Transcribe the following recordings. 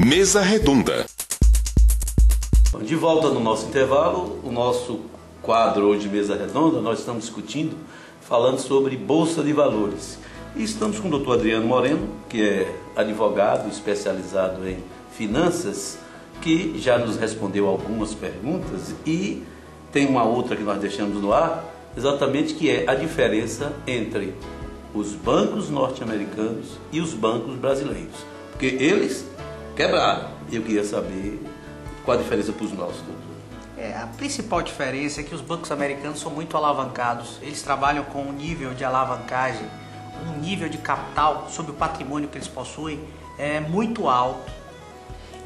Mesa Redonda. De volta no nosso intervalo, o nosso quadro hoje de Mesa Redonda, nós estamos discutindo, falando sobre Bolsa de Valores. E estamos com o Dr. Adriano Moreno, que é advogado especializado em finanças, que já nos respondeu algumas perguntas e tem uma outra que nós deixamos no ar, exatamente, que é a diferença entre os bancos norte-americanos e os bancos brasileiros. Porque eles quebraram. Eu queria saber qual a diferença para os nossos, doutor. A principal diferença é que os bancos americanos são muito alavancados. Eles trabalham com um nível de alavancagem, um nível de capital sobre o patrimônio que eles possuem muito alto.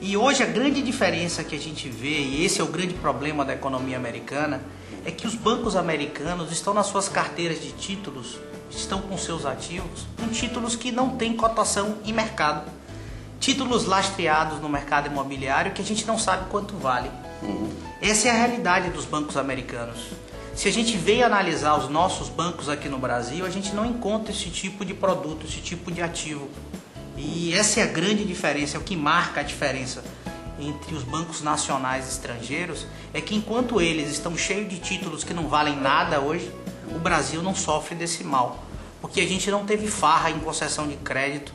E hoje a grande diferença que a gente vê, e esse é o grande problema da economia americana, é que os bancos americanos estão nas suas carteiras de títulos, estão com seus ativos, com títulos que não têm cotação em mercado. Títulos lastreados no mercado imobiliário que a gente não sabe quanto vale. Essa é a realidade dos bancos americanos. Se a gente veio analisar os nossos bancos aqui no Brasil, a gente não encontra esse tipo de produto, esse tipo de ativo. E essa é a grande diferença, é o que marca a diferença entre os bancos nacionais e estrangeiros, é que enquanto eles estão cheios de títulos que não valem nada hoje, o Brasil não sofre desse mal, porque a gente não teve farra em concessão de crédito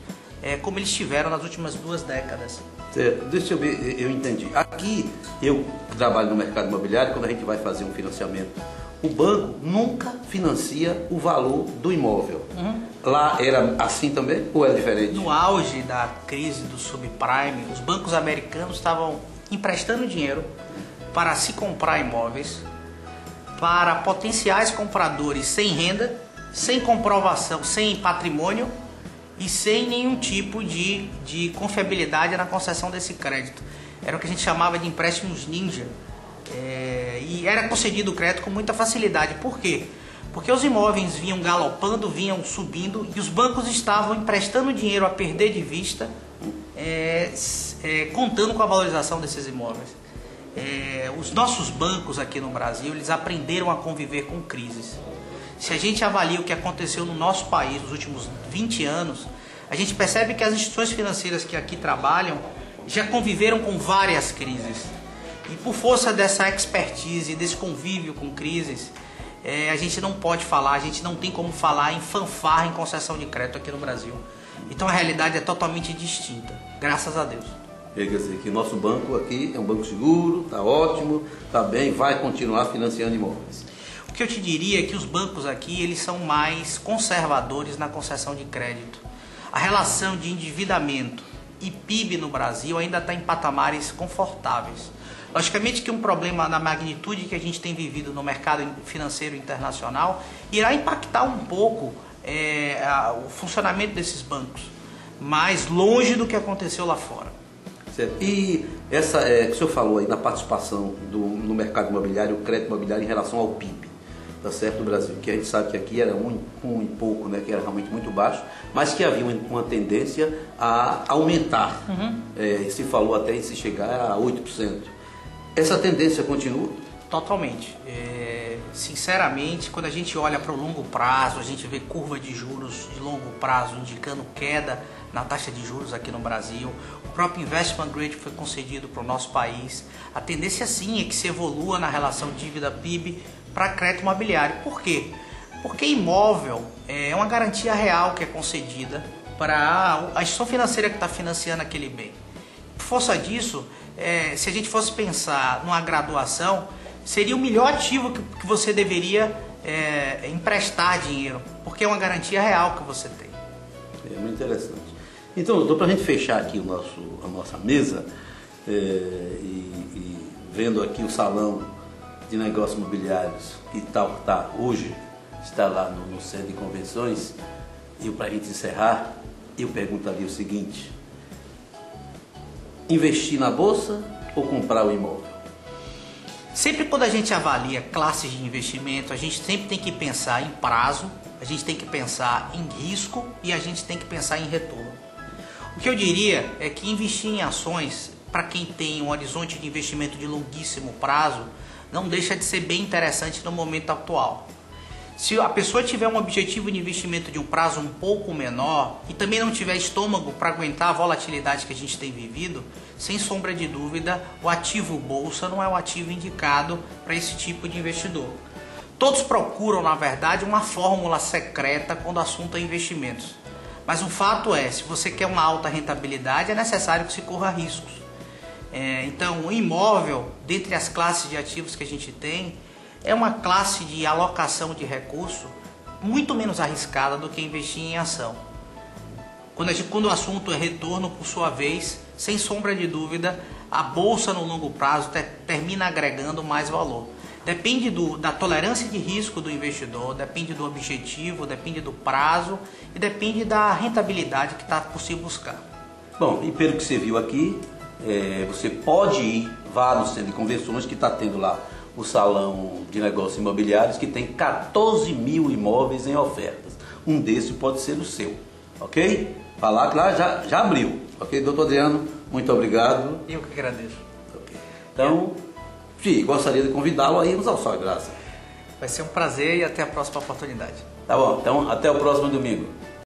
como eles tiveram nas últimas 2 décadas. Certo. Deixa eu ver, eu entendi. Aqui, eu trabalho no mercado imobiliário, quando a gente vai fazer um financiamento, o banco nunca financia o valor do imóvel. Lá era assim também ou era diferente? No auge da crise do subprime, os bancos americanos estavam emprestando dinheiro para se comprar imóveis para potenciais compradores sem renda, sem comprovação, sem patrimônio e sem nenhum tipo de confiabilidade na concessão desse crédito. Era o que a gente chamava de empréstimos ninja. E era concedido o crédito com muita facilidade. Por quê? Porque os imóveis vinham galopando, vinham subindo e os bancos estavam emprestando dinheiro a perder de vista, contando com a valorização desses imóveis. Os nossos bancos aqui no Brasil, eles aprenderam a conviver com crises. Se a gente avalia o que aconteceu no nosso país nos últimos 20 anos, a gente percebe que as instituições financeiras que aqui trabalham já conviveram com várias crises. E por força dessa expertise, desse convívio com crises, a gente não pode falar, a gente não tem como falar em fanfarra em concessão de crédito aqui no Brasil. Então a realidade é totalmente distinta, graças a Deus. Quer dizer que nosso banco aqui é um banco seguro, está ótimo, está bem, vai continuar financiando imóveis. O que eu te diria é que os bancos aqui eles são mais conservadores na concessão de crédito. A relação de endividamento e PIB no Brasil ainda está em patamares confortáveis. Logicamente que um problema na magnitude que a gente tem vivido no mercado financeiro internacional irá impactar um pouco o funcionamento desses bancos, mas longe do que aconteceu lá fora. Certo. E essa que o senhor falou aí na participação no mercado imobiliário, o crédito imobiliário em relação ao PIB, tá certo, do Brasil, que a gente sabe que aqui era um e pouco, né, que era realmente muito baixo, mas que havia uma tendência a aumentar. Se falou até em se chegar a 8%. Essa tendência continua? Totalmente. Sinceramente, quando a gente olha para o longo prazo, a gente vê curva de juros de longo prazo indicando queda na taxa de juros aqui no Brasil. O próprio Investment Grade foi concedido para o nosso país. A tendência sim é que se evolua na relação dívida-PIB para crédito imobiliário. Por quê? Porque imóvel é uma garantia real que é concedida para a instituição financeira que está financiando aquele bem. Por força disso, se a gente fosse pensar numa graduação, seria o melhor ativo que você deveria emprestar dinheiro, porque é uma garantia real que você tem. É muito interessante. Então, doutor, para a gente fechar aqui a nossa mesa, e vendo aqui o salão de negócios imobiliários que está hoje, está lá no centro de convenções, e para a gente encerrar, eu perguntaria o seguinte: investir na bolsa ou comprar o imóvel? Sempre quando a gente avalia classes de investimento, a gente sempre tem que pensar em prazo, a gente tem que pensar em risco e a gente tem que pensar em retorno. O que eu diria é que investir em ações, para quem tem um horizonte de investimento de longuíssimo prazo, não deixa de ser bem interessante no momento atual. Se a pessoa tiver um objetivo de investimento de um prazo um pouco menor e também não tiver estômago para aguentar a volatilidade que a gente tem vivido, sem sombra de dúvida, o ativo bolsa não é o ativo indicado para esse tipo de investidor. Todos procuram, na verdade, uma fórmula secreta quando o assunto é investimentos. Mas o fato é, se você quer uma alta rentabilidade, é necessário que se corra riscos. Então, o imóvel, dentre as classes de ativos que a gente tem, é uma classe de alocação de recurso muito menos arriscada do que investir em ação. Quando o assunto é retorno, por sua vez, sem sombra de dúvida, a bolsa no longo prazo termina agregando mais valor. Depende da tolerância de risco do investidor, depende do objetivo, depende do prazo e depende da rentabilidade que está por se buscar. Bom, e pelo que você viu aqui, você pode ir no centro de convenções que está tendo lá o salão de negócios imobiliários que tem 14 mil imóveis em ofertas. Um desses pode ser o seu, ok? Falar que lá já abriu, ok? Doutor Adriano, muito obrigado. Eu que agradeço. Okay. Então, gostaria de convidá-lo a irmos ao Sol e Graça. Vai ser um prazer e até a próxima oportunidade. Tá bom, então até o próximo domingo.